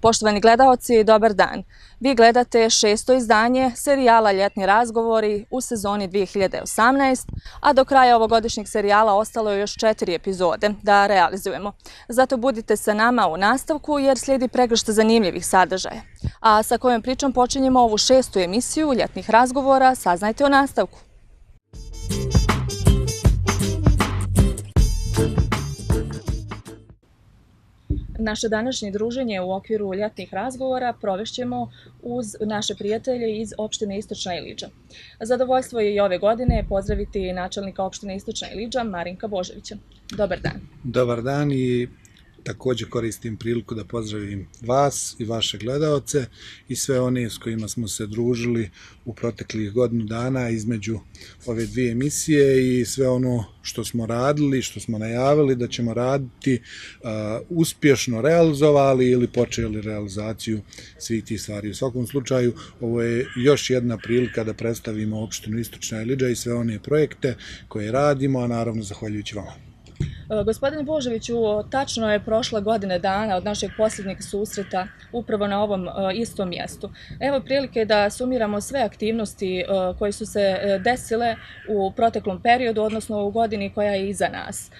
Poštovani gledaoci, dobar dan. Vi gledate 6. izdanje serijala Ljetni razgovori u sezoni 2018, a do kraja ovogodišnjeg serijala ostalo je još 4 epizode da realizujemo. Zato budite sa nama u nastavku jer slijedi pregršt zanimljivih sadržaja. A sa kojom pričom počinjemo ovu 6. emisiju Ljetnih razgovora, saznajte o nastavku. Naše današnje druženje u okviru Ljetnih razgovora provešćemo uz naše prijatelje iz opštine Istočna Ilidža. Zadovoljstvo je i ove godine pozdraviti načelnika opštine Istočna Ilidža, Marinka Božovića. Dobar dan. Dobar dan i također koristim priliku da pozdravim vas i vaše gledaoce i sve one s kojima smo se družili u proteklih godinu dana između ove dvije emisije i sve ono što smo radili, što smo najavili da ćemo raditi, uspješno realizovali ili počeli realizaciju svih tih stvari. U svakom slučaju, ovo je još jedna prilika da predstavimo opštinu Istočna Ilidža i sve one projekte koje radimo, a naravno zahvaljujući vama. Gospodine Božoviću, tačno je prošla godine dana od našeg posljednjeg susreta upravo na ovom istom mjestu. Evo prilike da sumiramo sve aktivnosti koje su se desile u proteklom periodu, odnosno u godini koja je iza nas.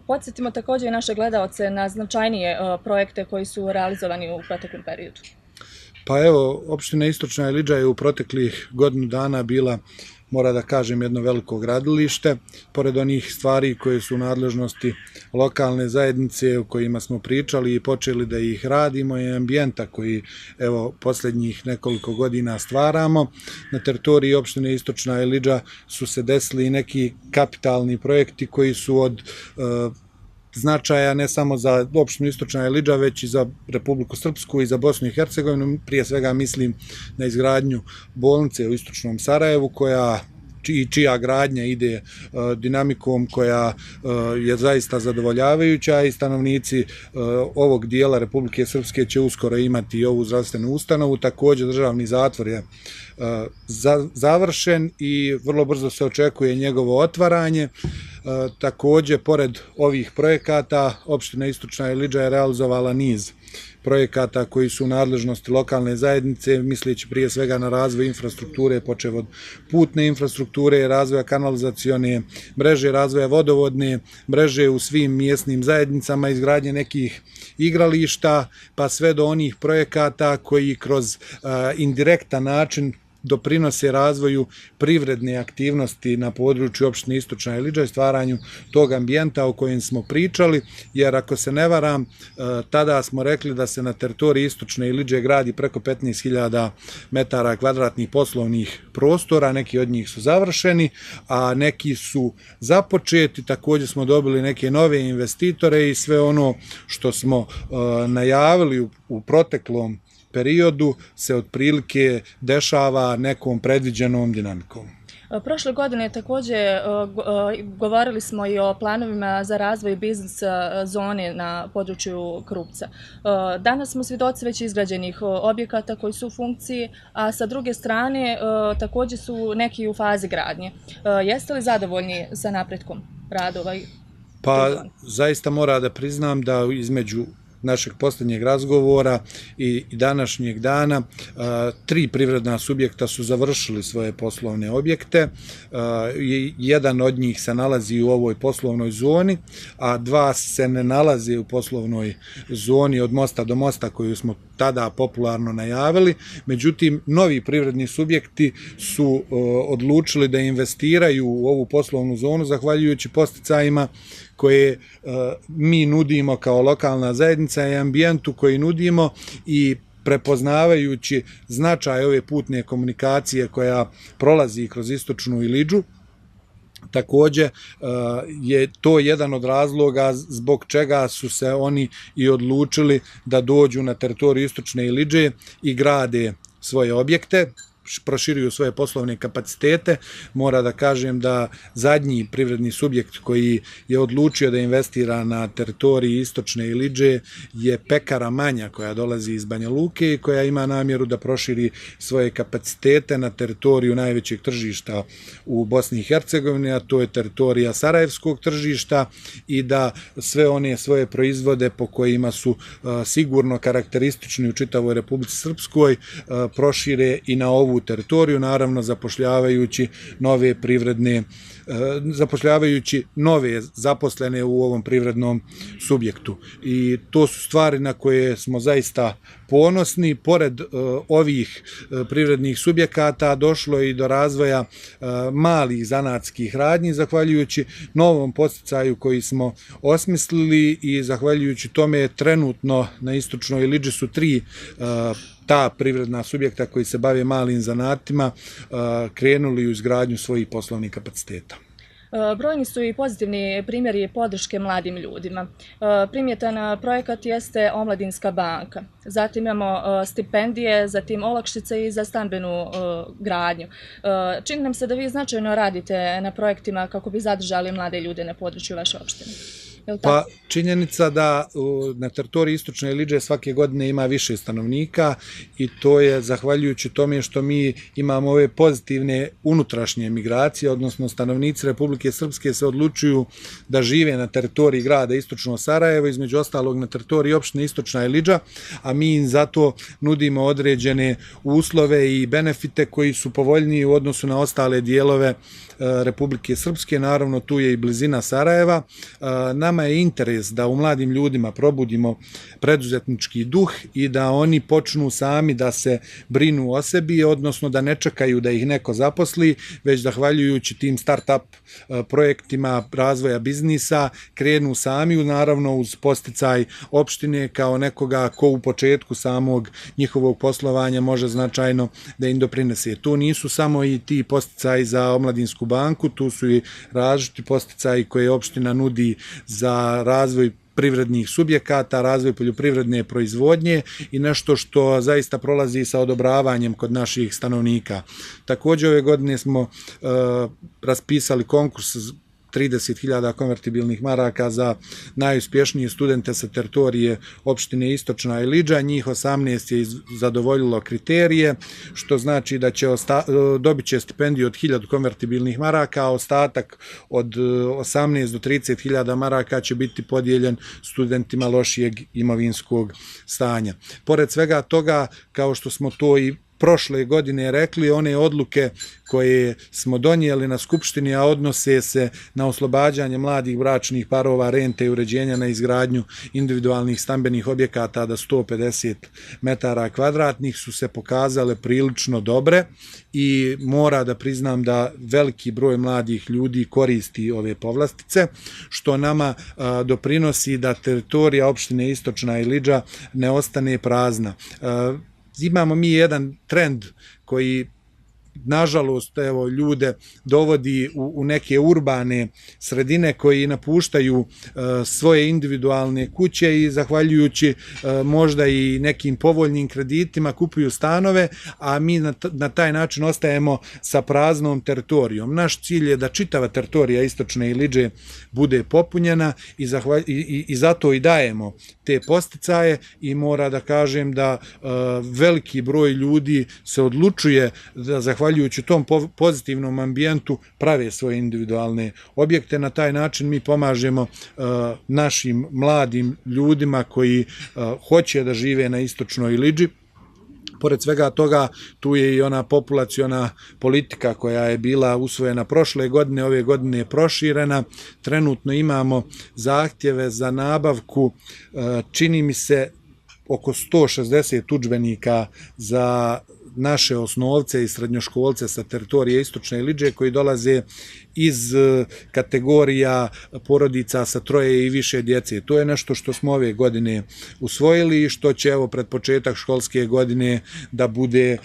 Podsjetimo također i naše gledaoce na značajnije projekte koji su realizovani u proteklom periodu. Pa evo, opština Istočna Ilidža je u proteklih godinu dana bila, mora da kažem, jedno veliko gradilište. Pored onih stvari koje su u nadležnosti lokalne zajednice o kojima smo pričali i počeli da ih radimo i ambijenta koji evo posljednjih nekoliko godina stvaramo. Na teritoriji opštine Istočna Ilidža su se desili i neki kapitalni projekti koji su od značaja ne samo za opštinu Istočna Ilidža, već i za Republiku Srpsku i za Bosnu i Hercegovinu. Prije svega mislim na izgradnju bolnice u Istočnom Sarajevu čija gradnja ide dinamikom koja je zaista zadovoljavajuća i stanovnici ovog dijela Republike Srpske će uskoro imati i ovu zdravstvenu ustanovu. Također državni zatvor je završen i vrlo brzo se očekuje njegovo otvaranje. Također, pored ovih projekata, opština Istočna Ilidža je realizovala niz projekata koji su u nadležnosti lokalne zajednice, misleći prije svega na razvoj infrastrukture, počev od putne infrastrukture, razvoja kanalizacione mreže, razvoja vodovodne mreže u svim mjesnim zajednicama, izgradnje nekih igrališta, pa sve do onih projekata koji kroz indirektan način doprinose razvoju privredne aktivnosti na području opštine Istočna Ilidža i stvaranju tog ambijenta o kojem smo pričali, jer ako se ne varam, tada smo rekli da se na teritoriji Istočne Ilidže gradi preko 15.000 metara kvadratnih poslovnih prostora, neki od njih su završeni, a neki su započeti. Također smo dobili neke nove investitore i sve ono što smo najavili u proteklom periodu se otprilike dešava nekom predviđenom dinamikom. Prošle godine također govorili smo i o planovima za razvoj biznis zone na području Krupca. Danas smo svjedoci već izgrađenih objekata koji su u funkciji, a sa druge strane također su neki u fazi gradnje. Jeste li zadovoljni sa napretkom radova? Pa zaista mora da priznam da između našeg posljednjeg razgovora i današnjeg dana 3 privredna subjekta su završili svoje poslovne objekte. Jedan od njih se nalazi u ovoj poslovnoj zoni, a 2 se ne nalaze u poslovnoj zoni od mosta do mosta koju smo tada popularno najavili. Međutim, novi privredni subjekti su odlučili da investiraju u ovu poslovnu zonu zahvaljujući podsticajima koje mi nudimo kao lokalna zajednica i ambijentu koji nudimo i prepoznavajući značaj ove putne komunikacije koja prolazi kroz Istočnu Ilidžu. Također je to jedan od razloga zbog čega su se oni i odlučili da dođu na teritoriju Istočne Ilidže i grade svoje objekte. proširuju svoje poslovne kapacitete. Mora da kažem da zadnji privredni subjekt koji je odlučio da investira na teritoriji istočne Ilidže je pekara Manja koja dolazi iz Banja Luke i koja ima namjeru da proširi svoje kapacitete na teritoriju najvećeg tržišta u Bosni i Hercegovini, a to je teritorija sarajevskog tržišta, i da sve one svoje proizvode po kojima su sigurno karakteristični u čitavoj Republici Srpskoj prošire i na ovu teritoriju, naravno zapošljavajući nove zaposlene u ovom privrednom subjektu. I to su stvari na koje smo zaista ponosni. Pored ovih privrednih subjekata došlo je i do razvoja malih zanatskih radnji, zahvaljujući novom podsticaju koji smo osmislili, i zahvaljujući tome trenutno na istočnoj Ilidži su 3 ta privredna subjekta koji se bave malim zanatima krenuli u izgradnju svojih poslovnih kapaciteta. Brojni su i pozitivni primjeri podrške mladim ljudima. Primjetan projekat jeste Omladinska banka. Zatim imamo stipendije, zatim olakšice i za stambenu gradnju. Čini nam se da vi značajno radite na projektima kako bi zadržali mlade ljude na području vaše opštine. Pa činjenica da na teritoriji istočne Ilidže svake godine ima više stanovnika, i to je zahvaljujući tome što mi imamo ove pozitivne unutrašnje migracije, odnosno stanovnici Republike Srpske se odlučuju da žive na teritoriji grada Istočno Sarajevo, između ostalog na teritoriji opštine Istočna Ilidža, a mi im zato nudimo određene uslove i benefite koji su povoljniji u odnosu na ostale dijelove Republike Srpske. Naravno, tu je i blizina Sarajeva. Nama je interes da u mladim ljudima probudimo preduzetnički duh i da oni počnu sami da se brinu o sebi, odnosno da ne čekaju da ih neko zaposli, već zahvaljujući tim start-up projektima razvoja biznisa krenu sami, naravno uz podsticaj opštine kao nekoga ko u početku samog njihovog poslovanja može značajno da im doprinese. Tu nisu samo i ti podsticaji za Omladinsku banku, tu su i različiti podsticaji koje opština nudi za razvoj privrednih subjekata, razvoj poljoprivredne proizvodnje i nešto što zaista prolazi sa odobravanjem kod naših stanovnika. Također ove godine smo raspisali konkurs 30.000 konvertibilnih maraka za najuspješnije studente sa teritorije opštine Istočna Ilidža. Njih 18 je zadovoljilo kriterije, što znači da će dobit će stipendiju od 1000 konvertibilnih maraka, a ostatak od 18 do 30.000 maraka će biti podijeljen studentima lošijeg imovinskog stanja. Pored svega toga, kao što smo to i prošle godine rekli, one odluke koje smo donijeli na Skupštini, a odnose se na oslobađanje mladih bračnih parova rente i uređenja na izgradnju individualnih stambenih objekata do 150 metara kvadratnih, su se pokazale prilično dobre, i mora da priznam da veliki broj mladih ljudi koristi ove povlastice, što nama doprinosi da teritorija opštine Istočna Ilidža ne ostane prazna. Imamo mi jedan trend koji nažalost ljude dovodi u neke urbane sredine koji napuštaju svoje individualne kuće i zahvaljujući možda i nekim povoljnim kreditima kupuju stanove, a mi na taj način ostajemo sa praznom teritorijom. Naš cilj je da čitava teritorija Istočne Ilidže bude popunjena i zato i dajemo te podsticaje, i mora da kažem da veliki broj ljudi se odlučuje da zahvaljujući tom pozitivnom ambijentu prave svoje individualne objekte. Na taj način mi pomažemo našim mladim ljudima koji hoće da žive na Istočnoj Ilidži. Pored svega toga, tu je i ona populaciona politika koja je bila usvojena prošle godine, ove godine je proširena. Trenutno imamo zahtjeve za nabavku, čini mi se, oko 160 udžbenika za naše osnovce i srednjoškolce sa teritorije Istočne Ilidže koji dolaze iz kategorija porodica sa 3 i više djece. To je nešto što smo ove godine usvojili i što će pred početak školske godine da bude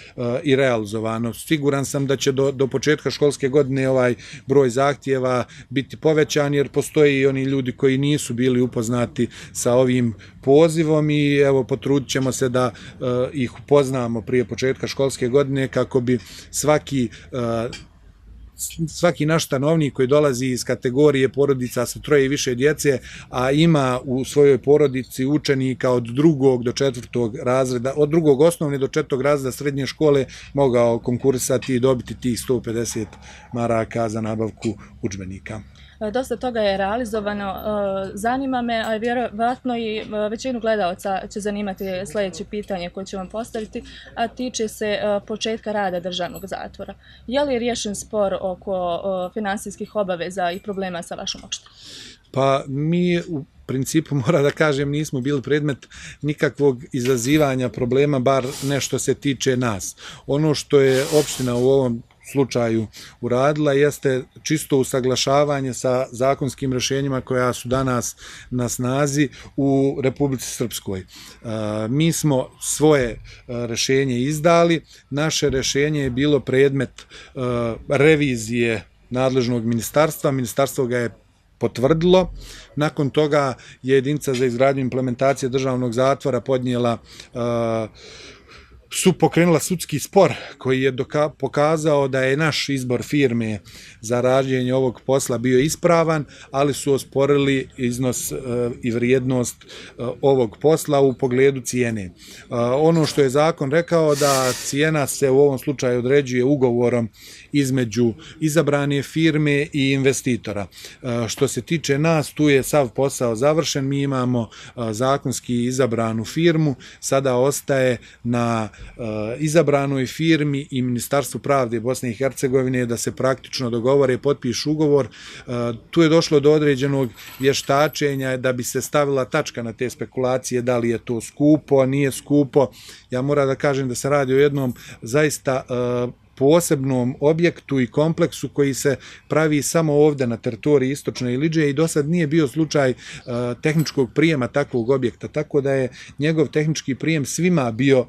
i realizovano. Siguran sam da će do početka školske godine ovaj broj zahtjeva biti povećan, jer postoje i oni ljudi koji nisu bili upoznati sa ovim pozivom, i potrudit ćemo se da ih upoznamo prije početka školske školske godine kako bi svaki naš stanovnik koji dolazi iz kategorije porodica sa 3 i više djece, a ima u svojoj porodici učenika od 2. do 4. razreda, od 2. osnovne do 4. razreda srednje škole, mogao konkurisati i dobiti tih 150 maraka za nabavku udžbenika. Dosta toga je realizovano. Zanima me, a vjerojatno i većinu gledalaca će zanimati sljedeće pitanje koje ću vam postaviti, a tiče se početka rada državnog zatvora. Je li riješen spor oko finansijskih obaveza i problema sa vašom opštinom? Pa mi u principu, mora da kažem, nismo bili predmet nikakvog izazivanja problema, bar nešto se tiče nas. Ono što je opština u ovom slučaju uradila jeste čisto usaglašavanje sa zakonskim rješenjima koja su danas na snazi u Republici Srpskoj. Mi smo svoje rješenje izdali, naše rješenje je bilo predmet revizije nadležnog ministarstva, ministarstvo ga je potvrdilo. Nakon toga je jedinica za izgradnju implementacije državnog zatvora pokrenula sudski spor koji je pokazao da je naš izbor firme za rađenje ovog posla bio ispravan, ali su osporili iznos i vrijednost ovog posla u pogledu cijene. Ono što je zakon rekao da cijena se u ovom slučaju određuje ugovorom između izabrane firme i investitora. Što se tiče nas, tu je sav posao završen, mi imamo zakonski izabranu firmu, sada ostaje na izabranoj firmi i Ministarstvu pravde Bosne i Hercegovine da se praktično dogovore, potpišu ugovor. Tu je došlo do određenog vještačenja da bi se stavila tačka na te spekulacije, da li je to skupo, nije skupo. Ja moram da kažem da se radi o jednom zaista posebnom objektu i kompleksu koji se pravi samo ovdje na teritoriji Istočne Iliđe i do sad nije bio slučaj tehničkog prijema takvog objekta, tako da je njegov tehnički prijem svima bio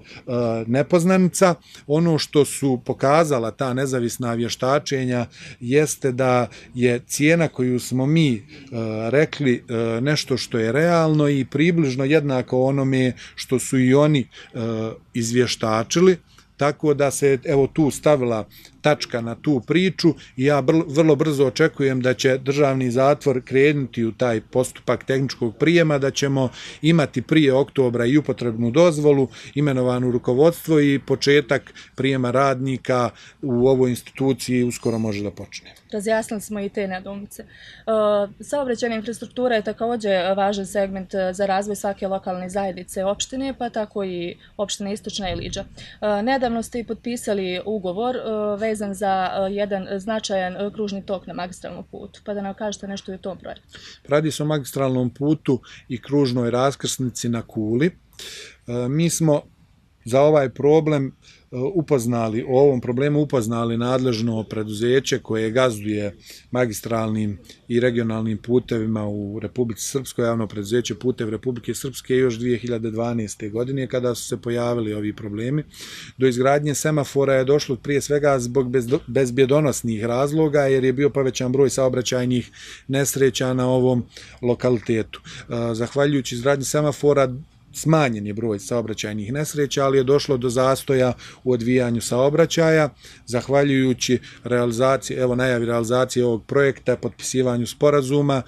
nepoznanica. Ono što su pokazala ta nezavisna vještačenja jeste da je cijena koju smo mi rekli nešto što je realno i približno jednako onome što su i oni izvještačili. Tako da se evo tu stavila tačka na tu priču i ja vrlo brzo očekujem da će državni zatvor krenuti u taj postupak tehničkog prijema, da ćemo imati prije oktobra i upotrebnu dozvolu, imenovanu rukovodstvo i početak prijema radnika u ovoj instituciji uskoro može da počne. Razjasnili smo i te nedoumice. Saobraćajna infrastruktura je također važan segment za razvoj svake lokalne zajednice opštine, pa tako i opštine Istočna Iliđa. Nedavno ste i potpisali ugovor vezan za jedan značajan kružni tok na magistralnom putu, pa da nam kažete nešto i o tom projektu. Radi se o magistralnom putu i kružnoj raskrsnici na Kuli. Mi smo za ovaj problem o ovom problemu upoznali nadležno preduzeće koje gazduje magistralnim i regionalnim putevima u Republici Srpskoj, javno preduzeće Putev Republike Srpske još 2012. godine kada su se pojavili ovi problemi. Do izgradnje semafora je došlo prije svega zbog bezbjedonosnih razloga jer je bio povećan broj saobraćajnih nesreća na ovom lokalitetu. Zahvaljujući izgradnji semafora smanjen je broj saobraćajnih nesreća, ali je došlo do zastoja u odvijanju saobraćaja. Zahvaljujući najavi realizacije ovog projekta, potpisivanju sporazuma,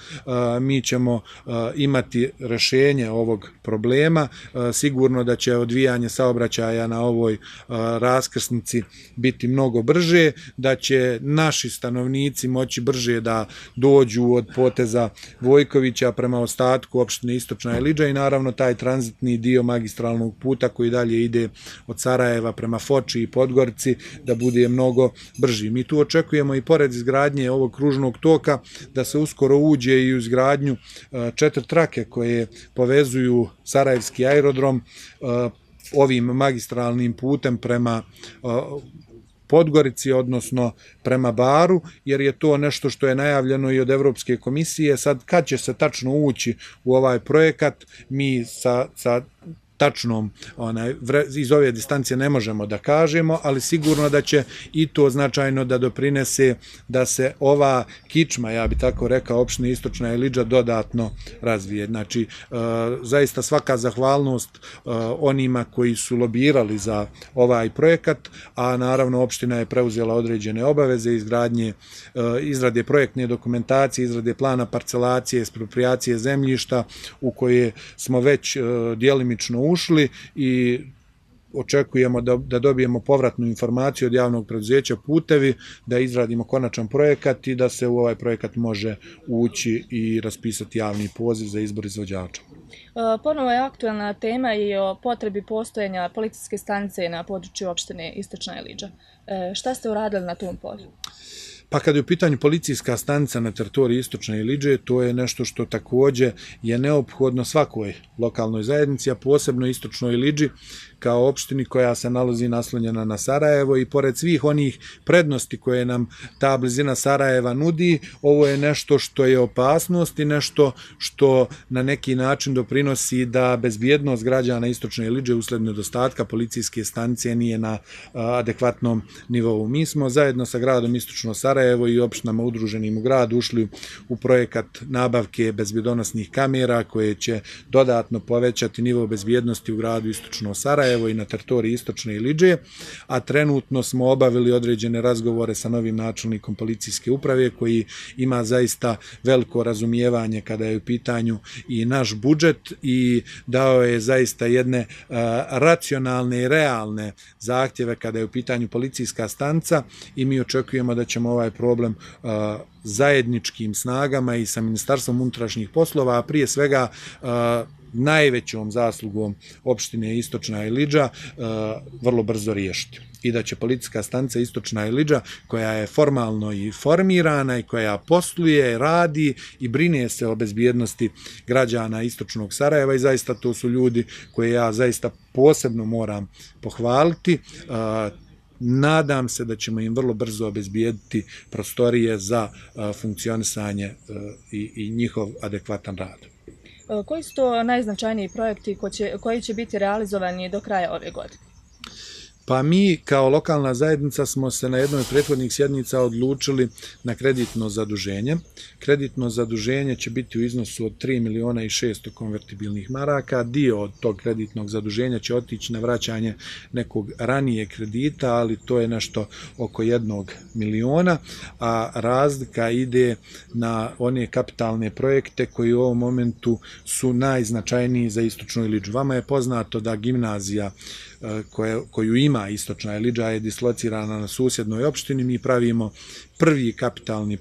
mi ćemo imati rješenje ovog problema. Sigurno da će odvijanje saobraćaja na ovoj raskrsnici biti mnogo brže, da će naši stanovnici moći brže da dođu od poteza Vojkovića prema ostatku opštine Istočna Iliđa i naravno taj tranzitni dio magistralnog puta koji dalje ide od Sarajeva prema Foči i Podgorici da bude mnogo brži. Mi tu očekujemo i pored izgradnje ovog kružnog toka da se uskoro uđe i u izgradnju 4 trake koje povezuju Sarajevski aerodrom ovim magistralnim putem prema Podgorici, odnosno prema Baru, jer je to nešto što je najavljeno i od Evropske komisije. Sad, kad će se tačno ući u ovaj projekat, mi sa tačnom iz ove distance ne možemo da kažemo, ali sigurno da će i to značajno da doprinese da se ova kičma, ja bi tako rekao, opštine Istočna Ilidža dodatno razvije. Znači, zaista svaka zahvalnost onima koji su lobirali za ovaj projekat, a naravno opština je preuzela određene obaveze izrade projektne dokumentacije, izrade plana parcelacije, eksproprijacije zemljišta u koje smo već djelimično ušli i očekujemo da dobijemo povratnu informaciju od javnog preduzeća Putevi, da izradimo konačan projekat i da se u ovaj projekat može ući i raspisati javni poziv za izbor izvođača. Ponovo je aktuelna tema i o potrebi postojanja policijske stanice na području opštine Istočna Ilidža. Šta ste uradili na tom polju? Pa kada je u pitanju policijska stanica na teritoriji Istočne Ilidže, to je nešto što također je neophodno svakoj lokalnoj zajednici, a posebno Istočnoj Ilidži kao opštini koja se nalazi naslonjena na Sarajevo i pored svih onih prednosti koje nam ta blizina Sarajeva nudi, ovo je nešto što je opasnost i nešto što na neki način doprinosi da bezbjednost građana Istočne Ilidže usled nedostatka policijske stanice nije na adekvatnom nivou. Mi smo zajedno sa gradom Istočno Sarajevo i opštinama udruženim u gradu ušli u projekat nabavke bezbjedonosnih kamera koje će dodatno povećati nivo bezbjednosti u gradu Istočno Sarajevo i na teritoriji Istočne Ilidže, a trenutno smo obavili određene razgovore sa novim načelnikom policijske uprave koji ima zaista veliko razumijevanje kada je u pitanju i naš budžet i dao je zaista jedne racionalne i realne zahtjeve kada je u pitanju policijska stanica i mi očekujemo da ćemo ovaj problem zajedničkim snagama i sa Ministarstvom unutrašnjih poslova, a prije svega najvećom zaslugom opštine Istočna Ilidža vrlo brzo riješiti. I da će policijska stanica Istočna Ilidža, koja je formalno i formirana i koja posluje, radi i brine se o bezbjednosti građana Istočnog Sarajeva i zaista to su ljudi koje ja zaista posebno moram pohvaliti. Nadam se da ćemo im vrlo brzo obezbijediti prostorije za funkcionisanje i njihov adekvatan rad. Koji su to najznačajniji projekti koji će biti realizovani do kraja ove godine? Pa mi kao lokalna zajednica smo se na jednoj od prethodnih sjednica odlučili na kreditno zaduženje. Kreditno zaduženje će biti u iznosu od 3.600.000 konvertibilnih maraka. Dio od tog kreditnog zaduženja će otići na vraćanje nekog ranije kredita, ali to je nešto oko 1 miliona, a razlika ide na one kapitalne projekte koji u ovom momentu su najznačajniji za Istočnu Ilidžu. Vama je poznato da gimnazija koju ima Istočna Ilidža je dislocirana na susjednoj opštini. Mi pravimo prvi kapitalni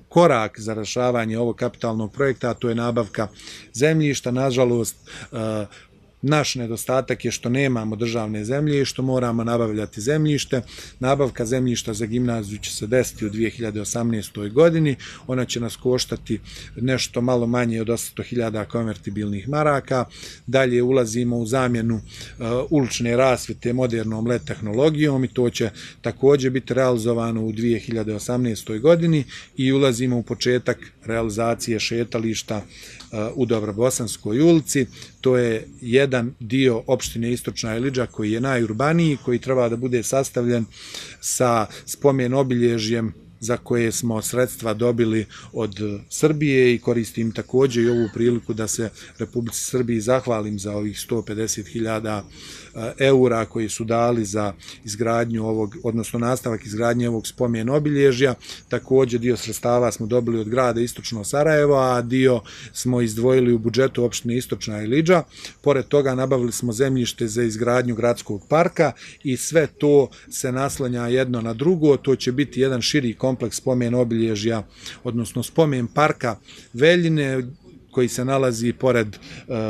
korak za rešavanje ovog kapitalnog projekta, a to je nabavka zemljišta. Nažalost, naš nedostatak je što nemamo državne zemlje i što moramo nabavljati zemljište. Nabavka zemljišta za gimnaziju će se desiti u 2018. godini. Ona će nas koštati nešto malo manje od 800.000 konvertibilnih maraka. Dalje ulazimo u zamjenu ulične rasvjete modernom LED tehnologijom i to će također biti realizovano u 2018. godini i ulazimo u početak realizacije šetališta u Dobrobosanskoj ulici. To je jedan dio opštine Istočna Ilidža koji je najurbaniji, koji treba da bude sastavljen sa spomen obilježjem za koje smo sredstva dobili od Srbije i koristim također i ovu priliku da se Republici Srbiji zahvalim za ovih 150.000 eura koji su dali za izgradnju ovog, odnosno nastavak izgradnje ovog spomen obilježja. Također dio sredstava smo dobili od grada Istočno Sarajevo, a dio smo izdvojili u budžetu opštine Istočna Ilidža. Pored toga nabavili smo zemljište za izgradnju gradskog parka i sve to se naslanja jedno na drugo. To će biti jedan širi kompleks spomen obilježja, odnosno spomen parka Veljine, koji se nalazi pored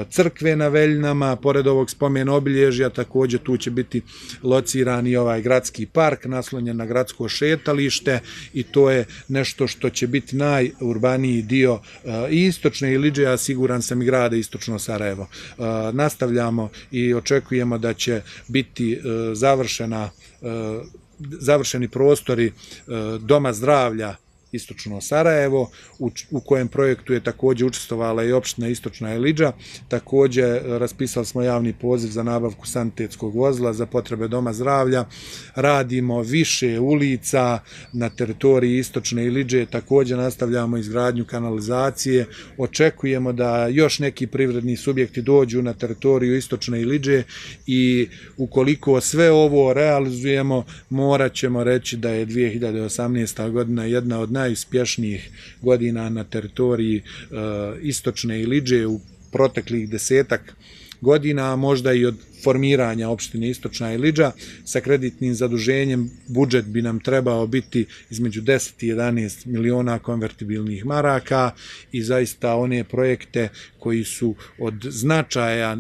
crkve na Veljinama, pored ovog spomen obilježja. Također tu će biti lociran i ovaj gradski park, naslonjen na gradsko šetalište i to je nešto što će biti najurbaniji dio i Istočne Ilidže, a siguran sam i grada Istočno Sarajevo. Nastavljamo i očekujemo da će biti završeni prostori Doma zdravlja Istočno Sarajevo, u kojem projektu je također učestvovala i opština Istočna Ilidža. Također raspisali smo javni poziv za nabavku sanitetskog vozila za potrebe Doma zdravlja. Radimo više ulica na teritoriji Istočne Ilidže, također nastavljamo izgradnju kanalizacije. Očekujemo da još neki privredni subjekti dođu na teritoriju Istočne Ilidže i ukoliko sve ovo realizujemo, morat ćemo reći da je 2018. godina jedna od najuspješnijih godina na teritoriji Istočne Ilidže u proteklih 10 godina, a možda i od formiranja opštine Istočna Ilidža. Sa kreditnim zaduženjem budžet bi nam trebao biti između 10 i 11 miliona konvertibilnih maraka i zaista one projekte koji su od značaja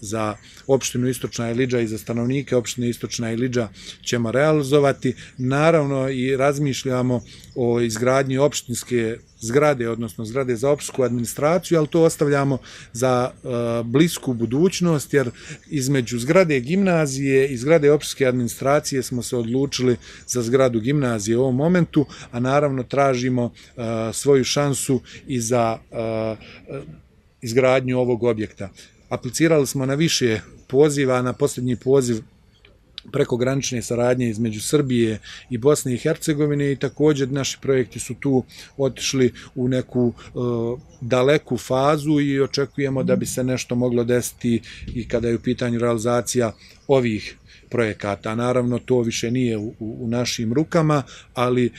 za opštinu Istočna Ilidža i za stanovnike opštine Istočna Ilidža ćemo realizovati. Naravno i razmišljamo o izgradnji opštinske zgrade, odnosno zgrade za opštinsku administraciju, ali to ostavljamo za blisku budućnost, jer između zgrade gimnazije i zgrade opštinske administracije smo se odlučili za zgradu gimnazije u ovom momentu, a naravno tražimo svoju šansu i za izgradnju ovog objekta. Aplicirali smo na više poziva, na posljednji poziv prekogranične saradnje između Srbije i Bosne i Hercegovine i također naši projekti su tu otišli u neku daleku fazu i očekujemo da bi se nešto moglo desiti i kada je u pitanju realizacija ovih projekata. Naravno, to više nije u našim rukama, ali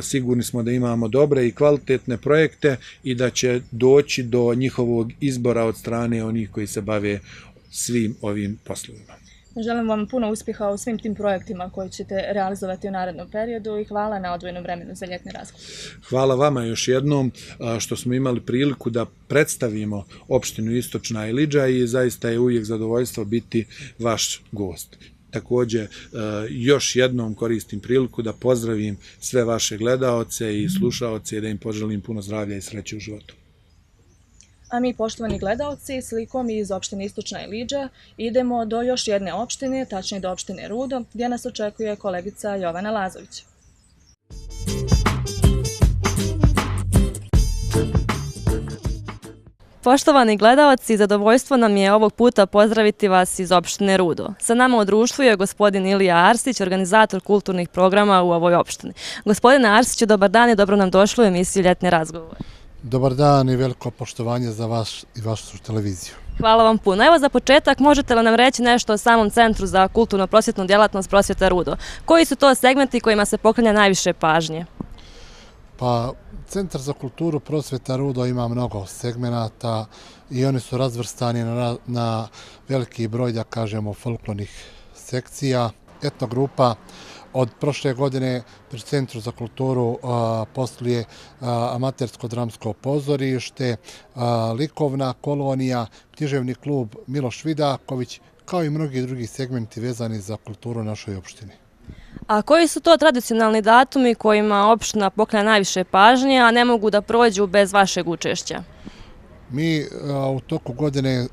sigurni smo da imamo dobre i kvalitetne projekte i da će doći do njihovog izbora od strane onih koji se bave svim ovim poslovima. Želim vam puno uspjeha u svim tim projektima koji ćete realizovati u narednom periodu i hvala na odvojenom vremenu za ljetni razgovor. Hvala vama još jednom što smo imali priliku da predstavimo opštinu Istočna Ilidža i zaista je uvijek zadovoljstvo biti vaš gost. Također, još jednom koristim priliku da pozdravim sve vaše gledaoce i slušaoce i da im poželim puno zdravlja i sreće u životu. A mi, poštovani gledaoci, slikom iz opštine Istočna Ilidža idemo do još jedne opštine, tačnije do opštine Rudo, gdje nas očekuje kolegica Jovana Lazović. Poštovani gledaoci, zadovoljstvo nam je ovog puta pozdraviti vas iz opštine Rudo. Sa nama u društvu je gospodin Ilija Arsić, organizator kulturnih programa u ovoj opštini. Gospodine Arsiću, dobar dan i dobro nam došli u emisiju Ljetni razgovor. Dobar dan i veliko poštovanje za vas i vašu televiziju. Hvala vam puno. Evo za početak, možete li nam reći nešto o samom Centru za kulturno-prosvjetnu djelatnost Prosvjeta Rudo? Koji su to segmenti kojima se poklanja najviše pažnje? Pa, Centar za kulturu Prosvjeta Rudo ima mnogo segmenata i oni su razvrstani na veliki broj, da kažemo, folklornih sekcija. Etnogrupa od prošle godine pri Centru za kulturu posluje amatersko dramsko pozorište, likovna kolonija, književni klub Miloš Vidaković, kao i mnogi drugi segmenti vezani za kulturu našoj opštini. A koji su to tradicionalni datumi kojima opština poklanja najviše pažnje, a ne mogu da prođu bez vašeg učešća? Mi u toku godine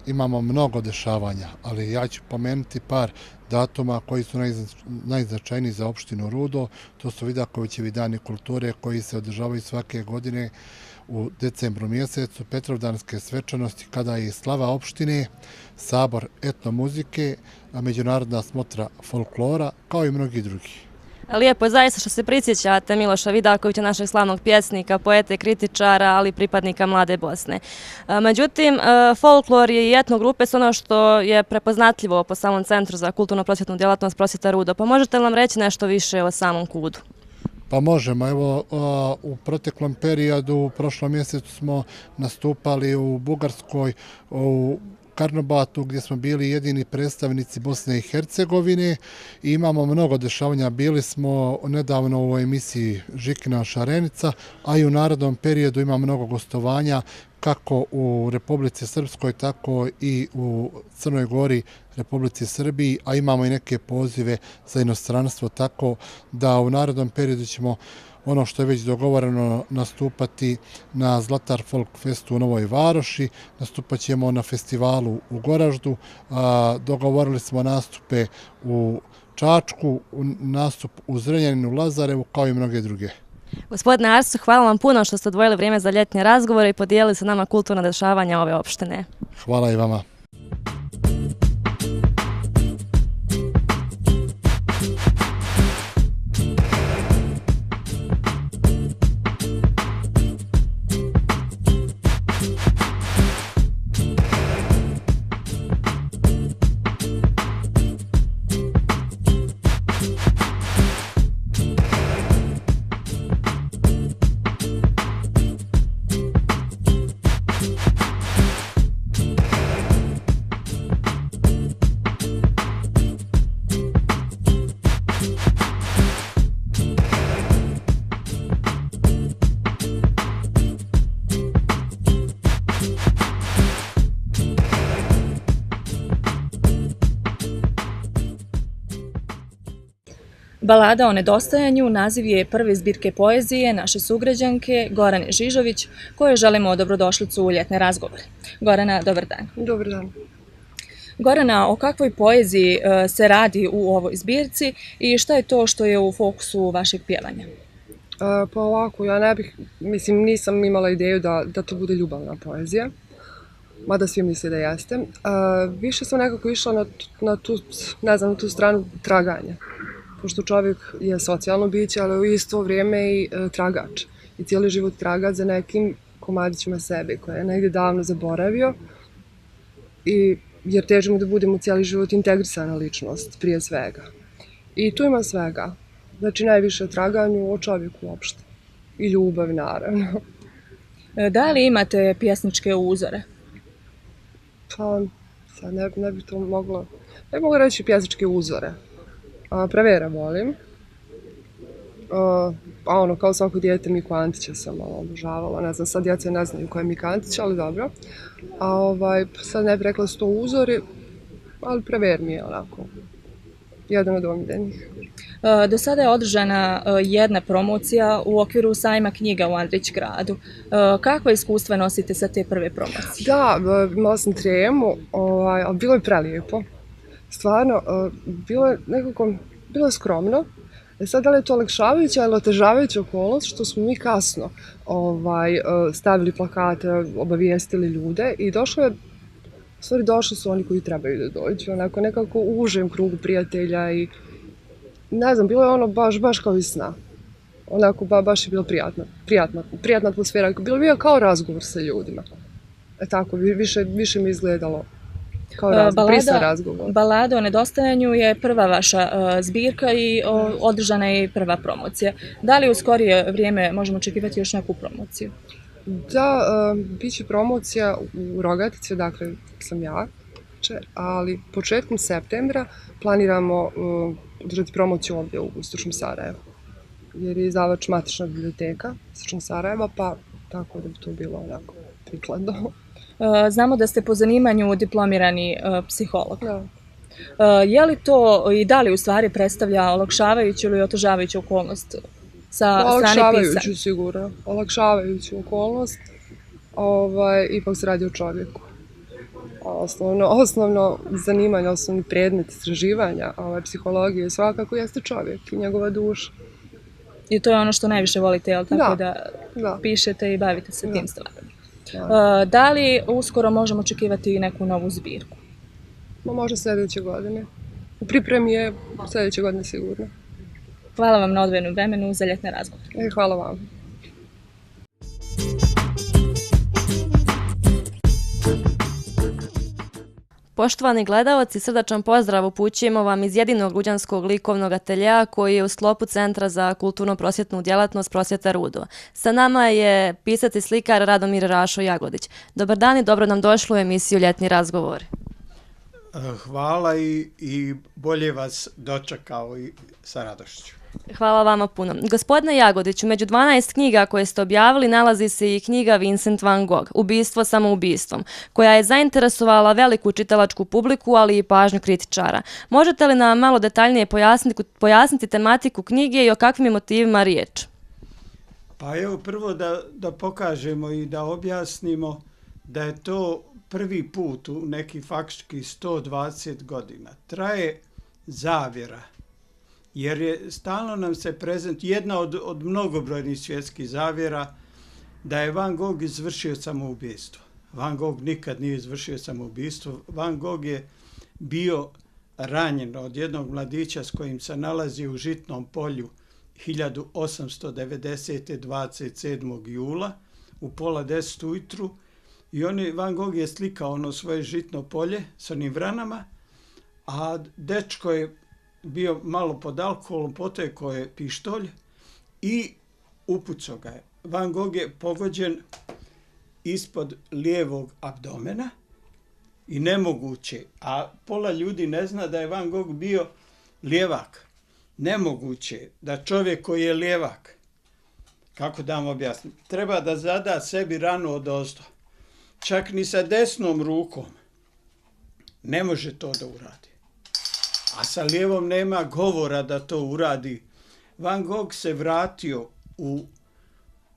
imamo mnogo dešavanja, ali ja ću pomenuti par datuma koji su najznačajniji za opštinu Rudo. To su Vidakovićevi dani kulture koji se održavaju svake godine u decembru mjesecu, Petrovdanske svečanosti kada je slava opštine, sabor etnomuzike, međunarodna smotra folklora, kao i mnogi drugi. Lijepo je zaista što se prisjećate Miloša Vidakovića, našeg slavnog pjesnika, poete, kritičara, ali i pripadnika Mlade Bosne. Međutim, folklor i etnogrupe su ono što je prepoznatljivo po samom Centru za kulturno-prosvjetnu djelatnost Prosvjeta Rudo. Pa možete li nam reći nešto više o samom KUD-u? Pa možemo. Evo, u proteklom periodu, u prošlom mjesecu smo nastupali u Bugarskoj, u Karnobatu, gdje smo bili jedini predstavnici Bosne i Hercegovine i imamo mnogo dešavanja. Bili smo nedavno u emisiji Žikina Šarenica, a i u narodnom periodu ima mnogo gostovanja kako u Republici Srpskoj, tako i u Crnoj Gori, Republici Srbiji, a imamo i neke pozive za inostranstvo, tako da u narodnom periodu ćemo ono što je već dogovoreno nastupati na Zlatar Folk Festu u Novoj Varoši, nastupat ćemo na festivalu u Goraždu, dogovorili smo nastupe u Čačku, nastup u Zrenjaninu, Lazarevu, kao i mnoge druge. Gospodine Arsu, hvala vam puno što ste odvojili vrijeme za ljetne razgovore i podijelili sa nama kulturna dešavanja ove opštine. Hvala i vama. Balada o nedostajanju naziv je prve zbirke poezije naše sugrađanke Gorane Žižović, kojoj želimo dobrodošlicu u ljetne razgovore. Gorana, dobar dan. Dobar dan. Gorana, o kakvoj poeziji se radi u ovoj zbirci i šta je to što je u fokusu vašeg pjevanja? Pa ovako, ja ne bih, nisam imala ideju da to bude ljubavna poezija, mada svi misle da jeste. Više sam nekako išla na tu stranu traganja. Pošto čovjek je socijalno biće, ali u isto vrijeme i tragač. I cijeli život traga za nekim komadićima sebe koje je negdje davno zaboravio. Jer težimo da budemo cijeli život integrisana ličnost, prije svega. I tu ima svega. Znači najviše o traganju, o čovjeku uopšte. I ljubavi, naravno. Da li imate pjesničke uzore? Pa, sad ne bih to mogla... Ne bih mogla reći pjesničke uzore. Pravera volim. Kao svako dijete Miku Antića sam obožavala. Ne znam, sad djeca ne znaju ko je Mika Antić, ali dobro. Sad ne bih rekla sto uzori, ali Praver mi je onako jedan od omiljenih. Do sada je održana jedna promocija u okviru sajma knjiga u Andrić gradu. Kakva iskustva nosite sa te prve promocije? Da, imala sam tremu, ali bilo je prelijepo. Stvarno, bilo je skromno. Sad, da li je to olakšavajuća ili otežavajuća okolnost, što smo mi kasno stavili plakate, obavijestili ljude i došli su oni koji trebaju da dođu, onako nekako u užem krugu prijatelja i ne znam, bilo je ono baš kao iz sna. Onako, baš je bilo prijatna atmosfera, bilo je kao razgovor sa ljudima. Tako, više mi izgledalo. Prisan razgovor. Balada o nedostajanju je prva vaša zbirka i održana je i prva promocija. Da li u skorije vrijeme možemo očekivati još neku promociju? Da, bit će promocija u Rogatici, dakle sam ja, ali početkom septembra planiramo održati promociju ovdje u Istočnom Sarajevu. Jer je izdavač matična biblioteka Istočnog Sarajeva, pa tako da bi to bilo onako prikladno. Znamo da ste po zanimanju diplomirani psiholog. Je li to i da li u stvari predstavlja olakšavajuću ili otežavajuću okolnost sa strane pisanja? Olakšavajuću sigurno. Olakšavajuću okolnost. Ipak se radi o čovjeku. Osnovno zanimanje, osnovni predmet istraživanja psihologije svakako jeste čovjek i njegova duša. I to je ono što najviše volite, jel tako da pišete i bavite se tim stvarima? Da li uskoro možemo očekivati neku novu zbirku? Možda sljedeće godine. U pripremi je sljedeće godine sigurno. Hvala vam na odvojenom vremenu za ljetne razgovore. Hvala vam. Poštovani gledalci, srdačan pozdrav upućujemo vam iz jedinog ruđanskog likovnog ateljea koji je u sklopu Centra za kulturno-prosvjetnu djelatnost Prosvjeta Rudo. Sa nama je pisac i slikar Radomir Rašo Jagodić. Dobar dan i dobro nam došli u emisiju Ljetni razgovori. Hvala i bolje vas dočekao i sa radošću. Hvala vama puno. Gospodine Jagodiću, među 12 knjiga koje ste objavili nalazi se i knjiga Vincent van Gogh, Ubistvo samoubistvom, koja je zainteresovala veliku čitalačku publiku, ali i pažnju kritičara. Možete li nam malo detaljnije pojasniti tematiku knjige i o kakvim je motivima riječ? Pa evo prvo da pokažemo i da objasnimo da je to prvi put u neki faktički 120 godina. Traje zavjera jer je stalno nam se jedna od mnogobrojnih svjetskih zavjera da je Van Gogh izvršio samoubistvo. Van Gogh nikad nije izvršio samoubistvo. Van Gogh je bio ranjen od jednog mladića s kojim se nalazi u žitnom polju 1890. 27. jula u 9:30 ujutru i Van Gogh je slikao ono svoje žitno polje s onim vranama, a dečko je bio malo pod alkoholom, potekao je pištolj i upucao ga je. Van Gogh je pogođen ispod lijevog abdomena i nemoguće, a pola ljudi ne zna da je Van Gogh bio lijevak. Nemoguće da čovjek koji je lijevak, kako da vam objasnim, treba da zada sebi ranu odozdo. Čak ni sa desnom rukom ne može to da uradi. A sa lijevom nema govora da to uradi. Van Gogh se vratio u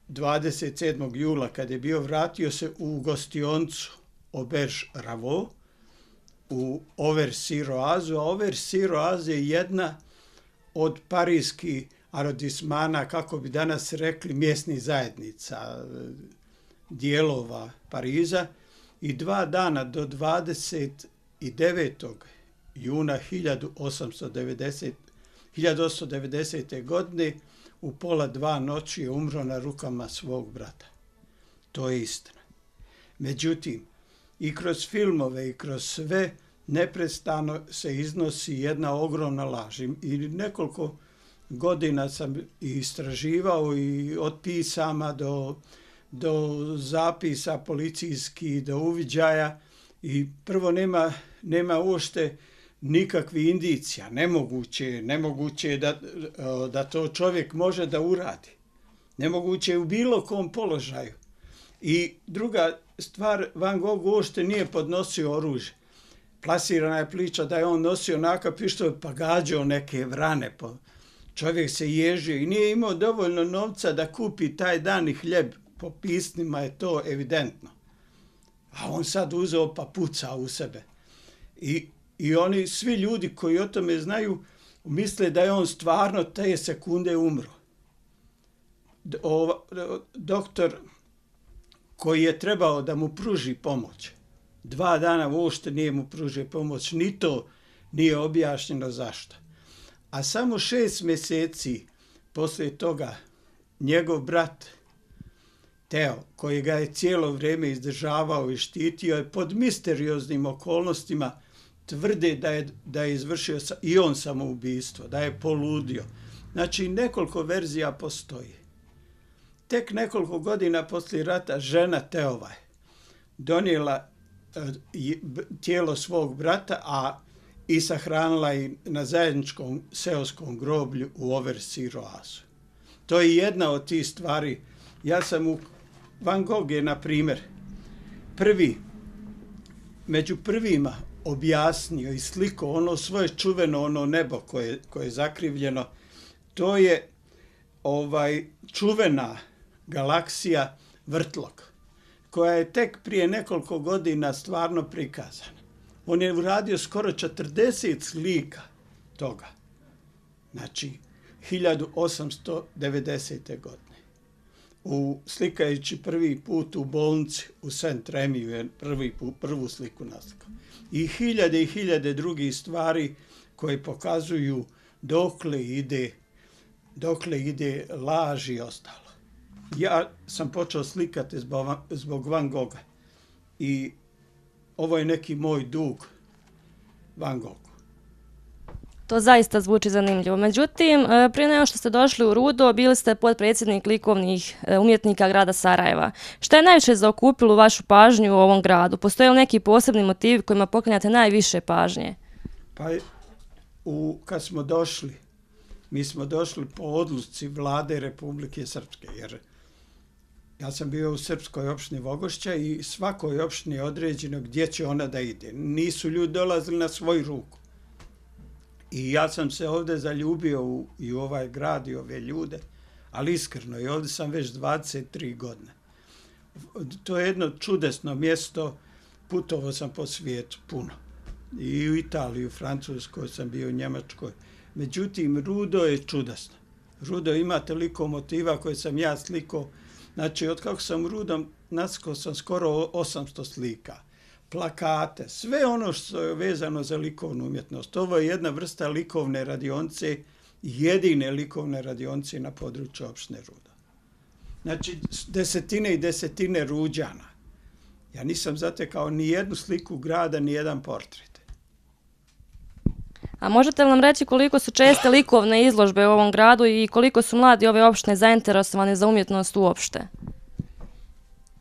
27. jula, kad je bio, vratio se u gostioncu Auberge Ravo, u Auvers-sur-Oise. Auvers-sur-Oise je jedna od parijskih arodismana, kako bi danas rekli, mjesnih zajednica, dijelova Pariza. I 2 dana do 29. juna 1890. godine u 1:30 noći je umro na rukama svog brata. To je istina. Međutim, i kroz filmove i kroz sve neprestano se iznosi jedna ogromna laž. I nekoliko godina sam istraživao i od pisama do zapisa policijskih, do uviđaja i prvo nema uopšte nikakvih indicija. Nemoguće je da to čovjek može da uradi. Nemoguće je u bilo kom položaju. I druga stvar, Van Gogh uopšte nije podnosio oružje. Plasirana je priča da je on nosio onakav pištolj pa gađao neke vrane. Čovjek se ježio i nije imao dovoljno novca da kupi taj dan i hljeb. Po pismima je to evidentno. A on sad uzeo pa pucao u sebe. I oni, svi ljudi koji o tome znaju, misle da je on stvarno te sekunde umro. Doktor koji je trebao da mu pruži pomoć, 2 dana uopšte nije mu pružio pomoć, ni to nije objašnjeno zašto. A samo 6 mjeseci poslije toga njegov brat Teo, koji ga je cijelo vrijeme izdržavao i štitio, je pod misterioznim okolnostima tvrde da je izvršio i on samoubistvo, da je poludio. Znači, nekoliko verzija postoji. Tek nekoliko godina poslije rata žena Teova je donijela tijelo svog brata, i sahranila i na zajedničkom seoskom groblju u Auvers-sur-Oise. To je jedna od tih stvari. Van Gogh je, na primjer, među prvima objasnio i slikao ono svoje čuveno nebo koje je zakrivljeno. To je čuvena galaksija Vrtlog, koja je tek prije nekoliko godina stvarno prikazana. On je uradio skoro 40 slika toga. Znači, 1890. godine. Slikajući prvi put u bolnici u Saint-Rémy je prvu sliku naslikao. I hiljade drugih stvari koje pokazuju dokle ide laž i ostalo. Ja sam počeo slikati zbog Van Gogha i ovo je neki moj dug Van Goghu. To zaista zvuči zanimljivo. Međutim, prije nego što ste došli u Rudo, bili ste potpredsjednik likovnih umjetnika grada Sarajeva. Šta je najviše zaokupilo vašu pažnju u ovom gradu? Postoje li neki posebni motivi kojima poklanjate najviše pažnje? Pa, kad smo došli, mi smo došli po odluci Vlade Republike Srpske, jer ja sam bio u srpskoj opštini Vogošća i svakoj opštini je određeno gdje će ona da ide. Nisu ljudi dolazili na svoju ruku. I ja sam se ovdje zaljubio i u ovaj grad i ove ljude, ali iskreno, i ovdje sam već 23 godine. To je jedno čudesno mjesto, putovao sam po svijetu puno. I u Italiji, u Francuskoj sam bio, u Njemačkoj. Međutim, Rudo je čudesno. Rudo ima toliko motiva koje sam ja slikao. Znači, od kako sam Rudom naskao sam skoro 800 slika. Plakate, sve ono što je vezano za likovnu umjetnost. Ovo je jedna vrsta likovne radionice, jedine likovne radionice na području opštine Rudo. Znači, desetine i desetine Ruđana. Ja nisam zatekao ni jednu sliku grada, ni jedan portret. A možete li nam reći koliko su česte likovne izložbe u ovom gradu i koliko su mladi ove opštine zainteresovani za umjetnost uopšte?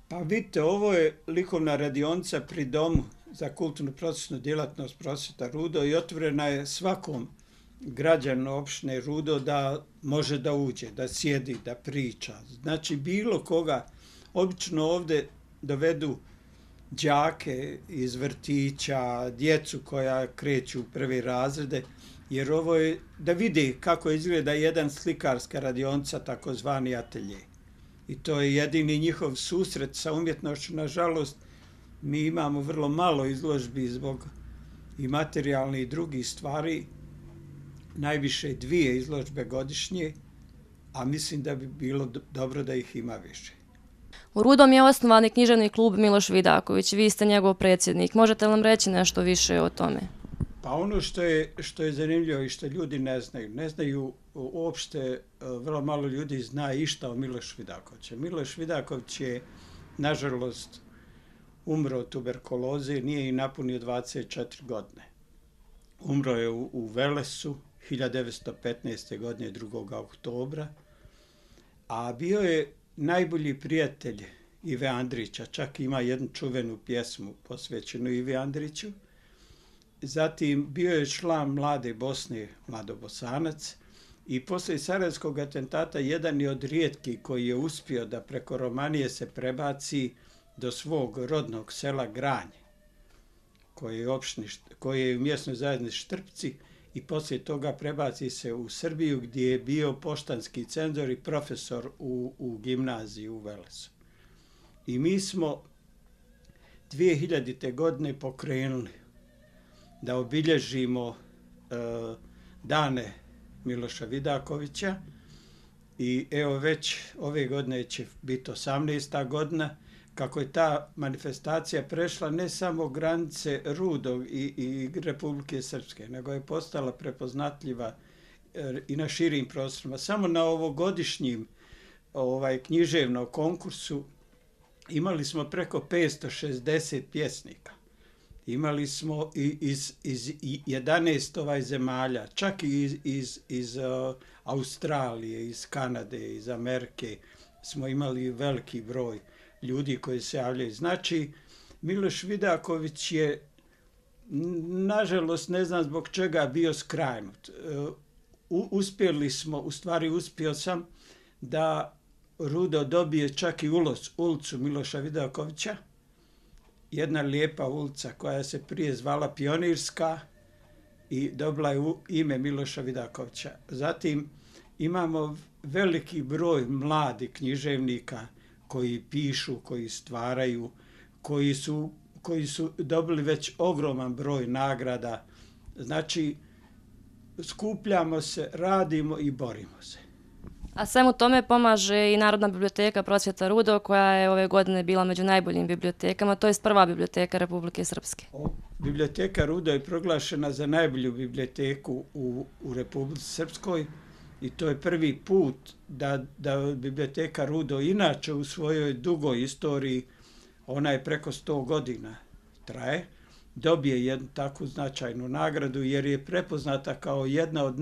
Pa vidite, ovo je likovna radionica pri Domu za kulturnu prosvjetnu djelatnost Prosvjeta Rudo i otvorena je svakom građanu opštine Rudo da može da uđe, da sjedi, da priča. Znači, bilo koga, obično ovdje dovedu đake iz vrtića, djecu koja kreću u prve razrede, jer ovo je da vidi kako izgleda jedan slikarska radionica, takozvani atelje. I to je jedini njihov susret sa umjetnošću. Nažalost, mi imamo vrlo malo izložbi zbog i materijalnih i drugih stvari, najviše 2 izložbe godišnje, a mislim da bi bilo dobro da ih ima više. U Rudom je osnovani književni klub Miloš Vidaković, vi ste njegov predsjednik. Možete li nam reći nešto više o tome? Pa ono što je zanimljivo i što ljudi ne znaju uopšte, vrlo malo ljudi zna išta o Milošu Vidakoviću. Miloš Vidaković je, nažalost, umro od tuberkuloze, nije i napunio 24 godine. Umro je u Velesu 1915. godine 2. oktobra, a bio je najbolji prijatelj Ive Andrića, čak ima jednu čuvenu pjesmu posvećenu Ivi Andriću. Zatim bio je član Mlade Bosne, Mladobosanac, i poslije Sarajevskog atentata jedan je od rijetkih koji je uspio da preko Romanije se prebaci do svog rodnog sela Granje, koje je u mjesnoj zajednici Štrpci, i poslije toga prebaci se u Srbiju gdje je bio poštanski cenzor i profesor u gimnaziji u Velesu. I mi smo 2000. godine pokrenuli da obilježimo dane Miloša Vidakovića i evo već ove godine će biti 18. godina kako je ta manifestacija prešla ne samo granice Rudog i Republike Srpske, nego je postala prepoznatljiva i na širim prostorima. Samo na ovogodišnjim književnom konkursu imali smo preko 560 pjesnika. Imali smo iz 11 zemalja, čak i iz Australije, iz Kanade, iz Amerike smo imali veliki broj ljudi koji se javljaju. Znači, Miloš Vidaković je, nažalost, ne znam zbog čega, bio skrajnut. Uspio sam da Rudo dobije čak i ulicu Miloša Vidakovića, jedna lijepa ulica koja se prije zvala Pionirska i dobila je ime Miloša Vidakovića. Zatim imamo veliki broj mladih književnika koji pišu, koji stvaraju, koji su dobili već ogroman broj nagrada. Znači, skupljamo se, radimo i borimo se. A svemu tome pomaže i Narodna biblioteka Prosvjeta Rudo, koja je ove godine bila među najboljim bibliotekama, to je prva biblioteka Republike Srpske. Biblioteka Rudo je proglašena za najbolju biblioteku u Republici Srpskoj i to je prvi put da biblioteka Rudo inače u svojoj dugoj istoriji, ona je preko 100 godina traje, dobije jednu takvu značajnu nagradu jer je prepoznata kao jedna od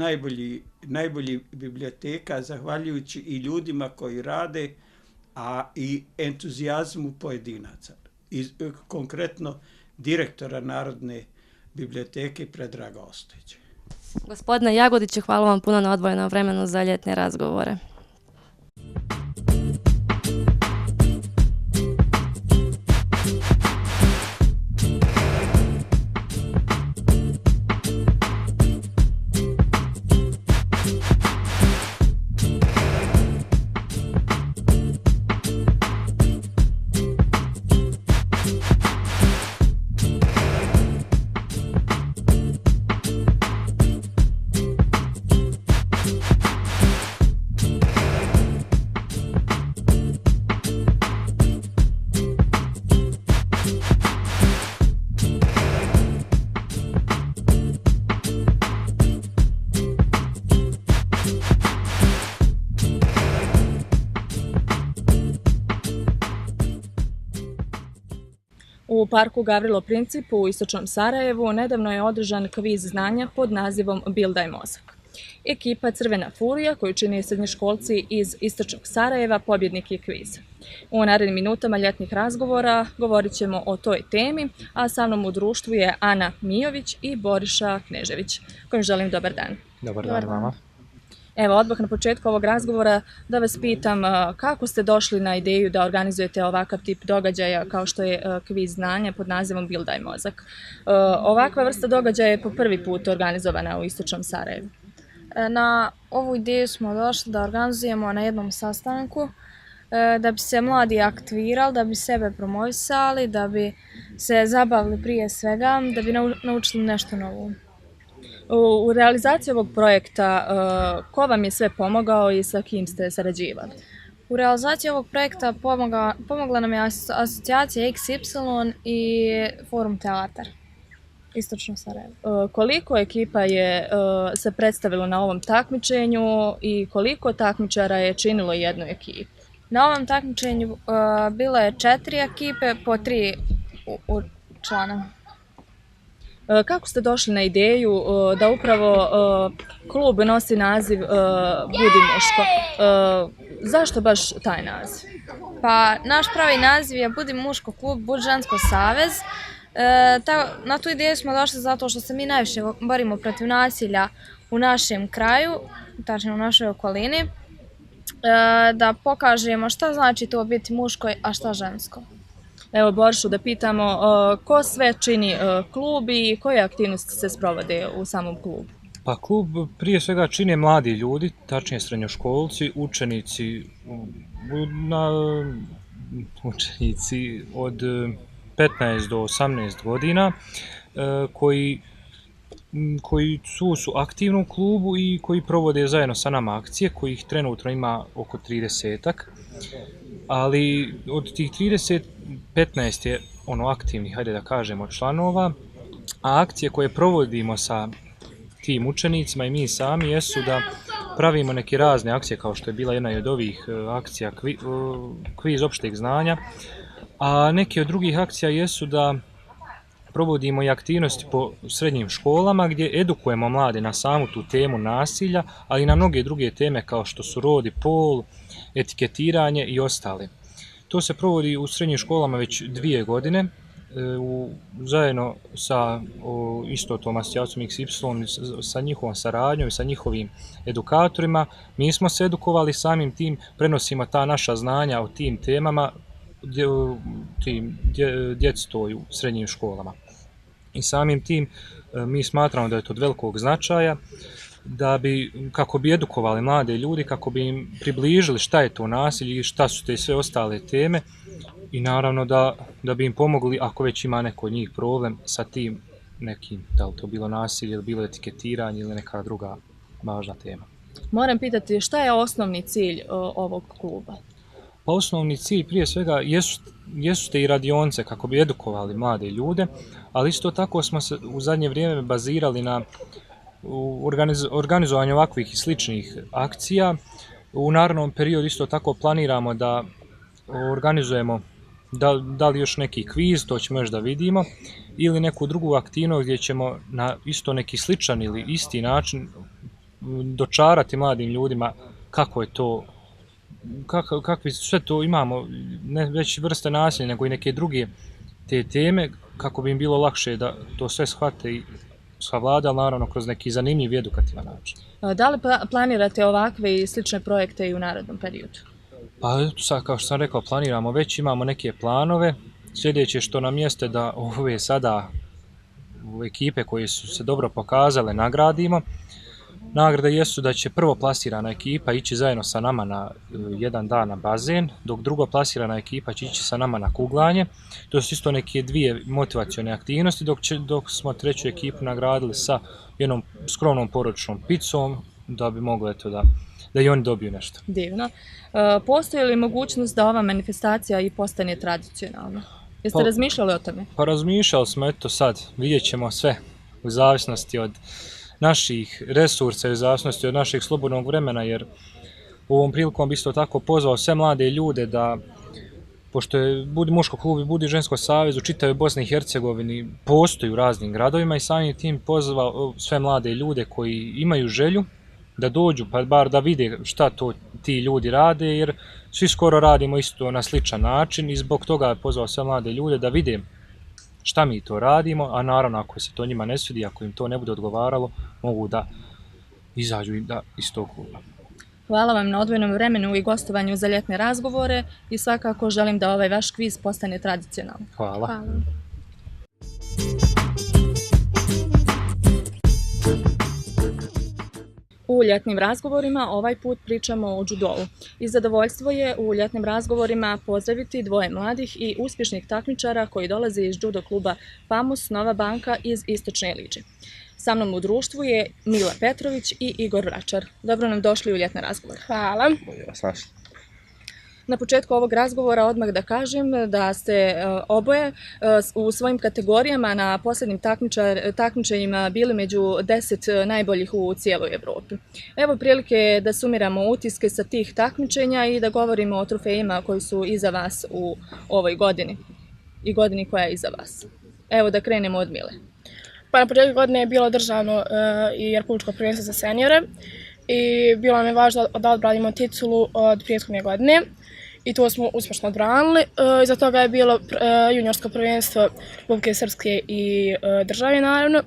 najboljih biblioteka zahvaljujući i ljudima koji rade, a i entuzijazmu pojedinaca. I konkretno direktora Narodne biblioteke Predraga Ostojića. Gospodine Jagodiću, hvala vam puno na odvojenom vremenu za ljetne razgovore. U parku Gavrilo Princip u istočnom Sarajevu nedavno je održan kviz znanja pod nazivom Bildaj mozak. Ekipa Crvena furija, koju čini srednjoškolci iz istočnog Sarajeva, pobjednik je kviza. U narednim minutama ljetnih razgovora govorit ćemo o toj temi, a sa mnom u društvu je Ana Mijović i Boriša Knežević, kojim želim dobar dan. Dobar dan vama. Evo, odmah na početku ovog razgovora da vas pitam kako ste došli na ideju da organizujete ovakav tip događaja kao što je kviz znanja pod nazivom Bildaj mozak. Ovakva vrsta događaja je po prvi put organizovana u istočnom Sarajevu. Na ovu ideju smo došli da organizujemo na jednom sastanku, da bi se mladi aktivirali, da bi sebe promovisali, da bi se zabavili prije svega, da bi naučili nešto novo. U realizaciji ovog projekta ko vam je sve pomogao i sa kim ste sarađivali? U realizaciji ovog projekta pomogla nam je asocijacija XY i Forum Teatar, istočno Sarajevo. Koliko ekipa je se predstavilo na ovom takmičenju i koliko takmičara je činilo jednu ekipu? Na ovom takmičenju bilo je 4 ekipe po 3 člana. Kako ste došli na ideju da upravo klub nosi naziv Budi muško? Zašto baš taj naziv? Pa naš pravi naziv je Budi muško klub, Budi žensko savez. Na tu ideju smo došli zato što se mi najviše borimo protiv nasilja u našem kraju, tačnije u našoj okolini, da pokažemo šta znači to biti muško, a šta žensko. Evo, Borišu, da pitamo ko sve čini klub i koje aktivnosti se sprovode u samom klubu? Pa klub prije svega čine mladi ljudi, tačnije srednjoškolci, učenici od 15 do 18 godina koji su aktivni u klubu i koji provode zajedno sa nama akcije, kojih trenutno ima oko 30-ak. Ali od tih 30, 15 je aktivnih, hajde da kažemo, članova, a akcije koje provodimo sa tim učenicima i mi sami jesu da pravimo neke razne akcije, kao što je bila jedna od ovih akcija kviz opšteg znanja, a neke od drugih akcija jesu da provodimo i aktivnosti po srednjim školama gdje edukujemo mlade na samu tu temu nasilja, ali i na mnoge druge teme kao što su rod i pol, etiketiranje i ostale. To se provodi u srednjim školama već 2 godine, zajedno sa isto tom asocijacijom XY, sa njihovom saradnjom i sa njihovim edukatorima. Mi smo se edukovali, samim tim prenosimo ta naša znanja o tim temama djetetoj u srednjim školama. I samim tim mi smatramo da je to od velikog značaja, kako bi edukovali mlade ljudi, kako bi im približili šta je to nasilje i šta su te sve ostale teme i naravno da bi im pomogli ako već ima neko od njih problem sa tim nekim, da li to bilo nasilje ili bilo etiketiranje ili neka druga važna tema. Moram pitati šta je osnovni cilj ovog kluba? Pa osnovni cilj prije svega jesu te i radionice kako bi edukovali mlade ljude, ali isto tako smo se u zadnje vrijeme bazirali na organizovanju ovakvih i sličnih akcija. U narednom periodu isto tako planiramo da organizujemo da li još neki kviz, to ćemo još da vidimo, ili neku drugu aktivnost gdje ćemo na isto neki sličan ili isti način dočarati mladim ljudima kako je to, kakvi sve to imamo, ne već vrste nasilja, nego i neke druge te teme, kako bi im bilo lakše da to sve shvate i savlada, naravno kroz neki zanimljiv i edukativan način. Da li planirate ovakve i slične projekte i u narednom periodu? Pa sad, kao što sam rekao, planiramo, već imamo neke planove. Sljedeće što nam jeste da ove sada ekipe koje su se dobro pokazale nagradimo. Nagrade jesu da će prvo plasirana ekipa ići zajedno sa nama na jedan dan na bazen, dok drugo plasirana ekipa će ići sa nama na kuglanje. To su isto neke 2 motivacione aktivnosti, dok smo 3. ekipu nagradili sa jednom skromnom porodičnom picom, da bi moglo da i oni dobiju nešto. Divno. Postoji li mogućnost da ova manifestacija i postane tradicionalna? Jeste razmišljali o tome? Pa razmišljali smo, eto sad, vidjet ćemo sve u zavisnosti od naših resursa i u zavisnosti od našeg slobodnog vremena, jer u ovom prilikom bi isto tako pozvao sve mlade ljude da pošto je Budi muško klub i Budi žensko savez u čitavoj Bosni i Hercegovini postoji u raznim gradovima i samim tim pozvao sve mlade ljude koji imaju želju da dođu, pa bar da vide šta to ti ljudi rade, jer svi skoro radimo isto na sličan način i zbog toga je pozvao sve mlade ljude da vide šta mi to radimo, a naravno ako se to njima ne svidi, ako im to ne bude odgovaralo, mogu da izađu iz tog kluba. Hvala vam na odvojenom vremenu i gostovanju za ljetne razgovore i svakako želim da ovaj vaš kviz postane tradicionalan. Hvala. Hvala. U ljetnim razgovorima ovaj put pričamo o džudou. I zadovoljstvo je u ljetnim razgovorima pozdraviti dvoje mladih i uspješnih takmičara koji dolaze iz judo kluba Famus Nova Banka iz Istočne Liče. Sa mnom u društvu je Mila Petrović i Igor Vračar. Dobro nam došli u ljetne razgovore. Hvala. Na početku ovog razgovora odmah da kažem da ste oboje u svojim kategorijama na posljednjim takmičenjima bili među 10 najboljih u cijeloj Evropi. Evo prilike da sumiramo utiske sa tih takmičenja i da govorimo o trofejima koji su iza vas u ovoj godini i godini koja je iza vas. Evo da krenemo od Mile. Pa na početku godine je bilo državno i republičko prvenstvo za seniore i bilo nam je važno da odbranimo titulu od prethodne godine. I to smo uspješno odbranili. Iza toga je bilo juniorsko prvenstvo Republike Srpske i države, naravno.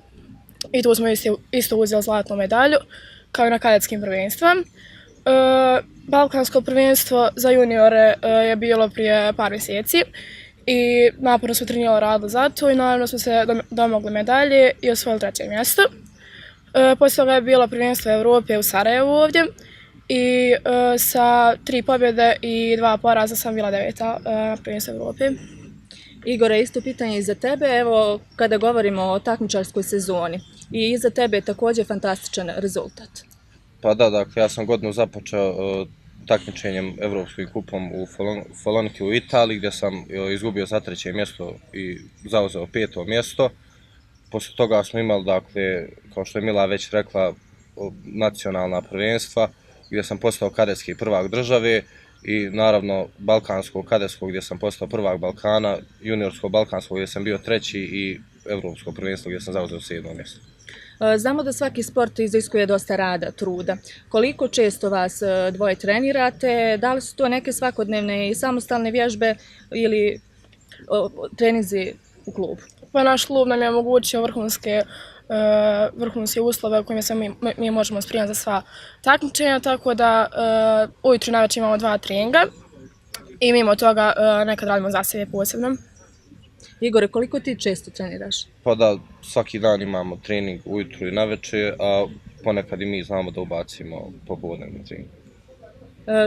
I tu smo isto uzeli zlatnu medalju, kao i na kadetskim prvenstvima. Balkansko prvenstvo za juniore je bilo prije par mjeseci i naporno smo trenirali, radili za to i naravno smo se domogli medalje i osvojili 3. mjesto. Poslije toga je bilo prvenstvo Evrope u Sarajevu ovdje. I sa 3 pobjede i 2 poraza sam bila 9. na prvenstvu Evrope. Igore, isto pitanje i za tebe. Evo, kada govorimo o takmičarskoj sezoni, i iza tebe je također fantastičan rezultat. Pa da, dakle, ja sam godinu započeo takmičenjem Evropskim kupom u Foloniki u Italiji, gdje sam izgubio za 3. mjesto i zauzeo 5. mjesto. Poslije toga smo imali, dakle, kao što je Mila već rekla, nacionalna prvenstva, gdje sam postao kadetski prvak države i naravno balkansko kadetsko gdje sam postao prvak Balkana, juniorsko balkansko gdje sam bio 3. i evropsko prvenstvo gdje sam zauzeo 7. mjesto. Znamo da svaki sport iziskuje dosta rada, truda. Koliko često vas dvoje trenirate? Da li su to neke svakodnevne i samostalne vježbe ili treninzi u klubu? Pa naš klub nam je omogućio vrhunske uslove u kojima se mi možemo spremati za sva takmičenja, tako da ujutru navečer imamo 2 treninga i mimo toga nekad radimo za sebe posebno. Igore, koliko ti često treniraš? Pa da, svaki dan imamo trening ujutru i navečer, a ponekad i mi znamo da ubacimo popodnevni trening.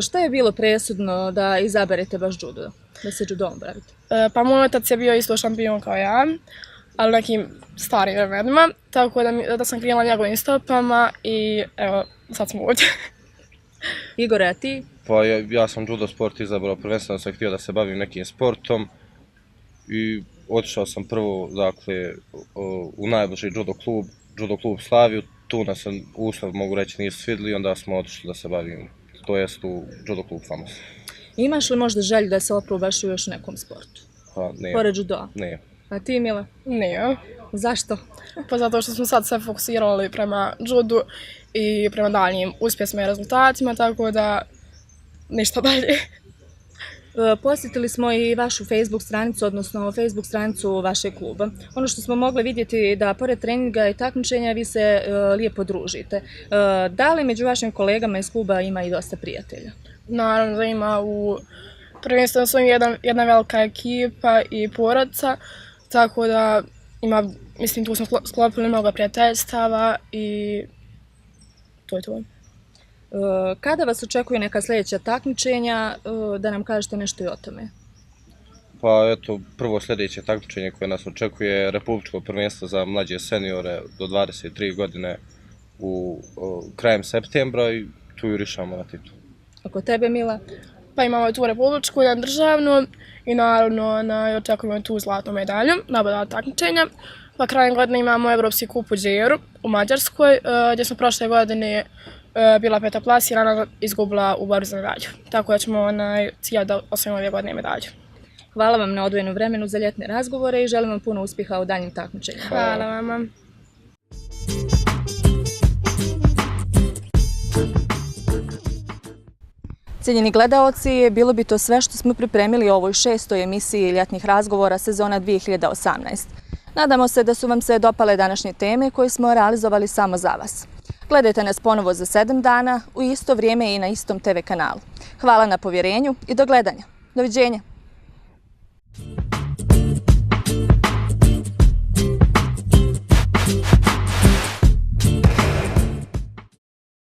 Šta je bilo presudno da izaberete baš judo, da se judom bavite? Pa moj otac je bio isto šampion kao ja, ali nekim starim vremenima, tako da sam krenula njegovim stopama i evo, sad smo ovdje. Igore, a ti? Pa ja sam judo sport izabrao, prvenstveno sam htio da se bavim nekim sportom i otišao sam prvo, dakle, u najbliži judo klub Slaviju, tu nas uslov, mogu reći, nisu svidli i onda smo otišli da se bavim, to jest u judo klub Famus. Imaš li možda želju da se oprobaš u još nekom sportu? Pa ne. Pored judoa? Ne. A ti, Mila? Ne. Zašto? Pa zato što smo sad sve fokusirali prema judu i prema daljnjim uspjesima i rezultatima, tako da ništa dalje. Posjetili smo i vašu Facebook stranicu, odnosno Facebook stranicu vašeg kluba. Ono što smo mogli vidjeti je da pored treninga i takmičenja vi se lijepo družite. Da li među vašim kolegama iz kluba ima i dosta prijatelja? Naravno da ima, prvenstveno smo jedna velika ekipa i porodica, tako da ima, mislim, tu smo sklopili mnogo prijateljstava i to je to. Kada vas očekuje neka sljedeća takmičenja, da nam kažete nešto i o tome? Pa eto, prvo sljedeće takmičenje koje nas očekuje je republičko prvenstvo za mlađe seniore do 23 godine krajem septembra i tu jurišamo na titul. A kod tebe, Mila? Pa imamo tu republičku, jedan državnu i naravno očekujemo tu zlatnu medalju na oba takmičenja. Pa krajem godine imamo Evropski kup u Džeru u Mađarskoj, gdje smo prošle godine bila 5. plasirana, izgubila u borbi za medalju. Tako da ćemo ciljati da osvojimo ove godine medalju. Hvala vam na odvojenom vremenu za ljetne razgovore i želim vam puno uspjeha u daljnjim takmičenjima. Hvala vama. Cijenjeni gledaoci, bilo bi to sve što smo pripremili u ovoj 6. emisiji ljetnih razgovora sezona 2018. Nadamo se da su vam se dopale današnje teme koje smo realizovali samo za vas. Gledajte nas ponovo za 7 dana u isto vrijeme i na istom TV kanalu. Hvala na povjerenju i do gledanja. Doviđenja.